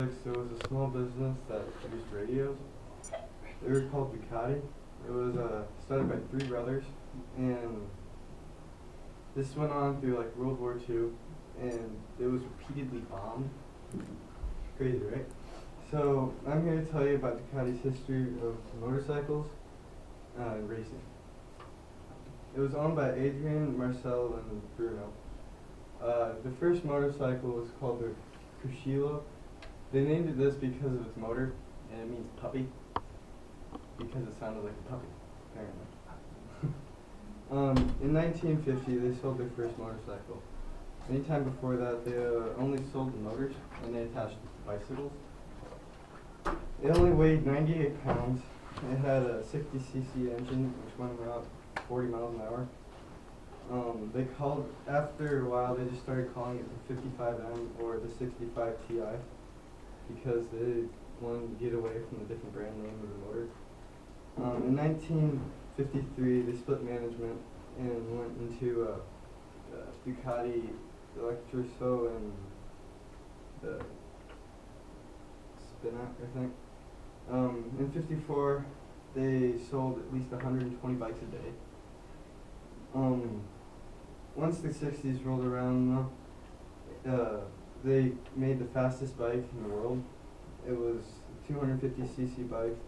There was a small business that produced radios. They were called Ducati. It was started by three brothers, and this went on through like World War II, and it was repeatedly bombed. Crazy, right? So I'm here to tell you about Ducati's history of motorcycles and racing. It was owned by Adrian, Marcel, and Bruno. The first motorcycle was called the Cuscillo. They named it this because of its motor, and it means puppy, because it sounded like a puppy, apparently. In 1950, they sold their first motorcycle. Anytime before that, they only sold the motors, and they attached bicycles. It only weighed 98 pounds. It had a 60cc engine, which went about 40 miles an hour. After a while, they just started calling it the 55M or the 65 Ti because they wanted to get away from the different brand name of the motor. In 1953, they split management and went into Ducati Electroso and the Spinat, I think. In 54, they sold at least 120 bikes a day. Once the 60s rolled around, they made the fastest bike in the world. It was a 250cc bike.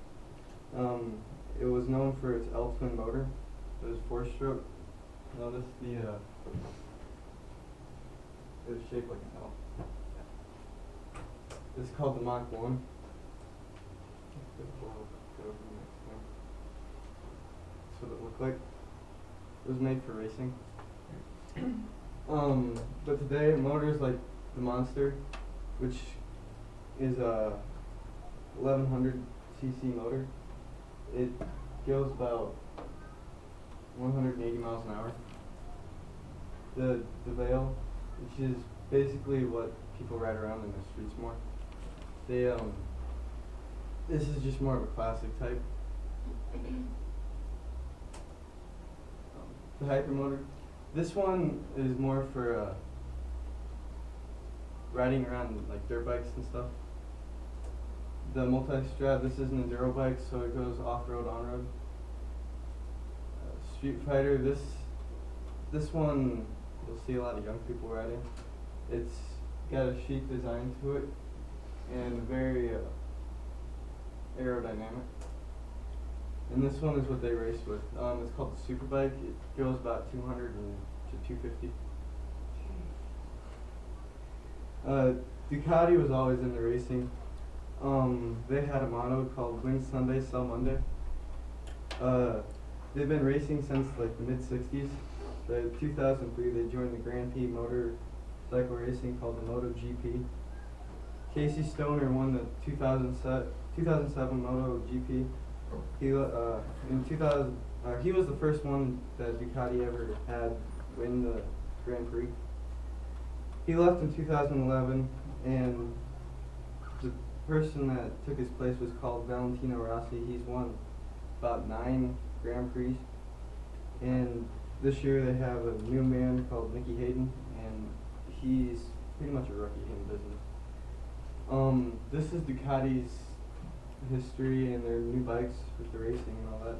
It was known for its L-twin motor. It was 4-stroke. Notice it was shaped like an L. It's called the Mach 1. That's what it looked like. It was made for racing. But today, motors like the Monster, which is a 1100cc motor, it goes about 180 miles an hour. The Veil, which is basically what people ride around in the streets more. This is just more of a classic type. The Hypermotor. This one is more for riding around like dirt bikes and stuff. The Multi-Strat, this is an enduro bike, so it goes off-road, on-road. Street Fighter, this one you'll see a lot of young people riding. It's got a chic design to it and very aerodynamic. And this one is what they race with. It's called the Superbike. It goes about 200 to 250. Ducati was always in the racing. They had a motto called "Win Sunday, Sell Monday." They've been racing since like the mid-60s. In 2003, they joined the Grand Prix motorcycle racing called the MotoGP. Casey Stoner won the 2007 MotoGP. He was the first one that Ducati ever had win the Grand Prix. He left in 2011, and the person that took his place was called Valentino Rossi. He's won about 9 Grand Prix, and this year they have a new man called Nicky Hayden, and he's pretty much a rookie in business. This is Ducati's history and their new bikes with the racing and all that.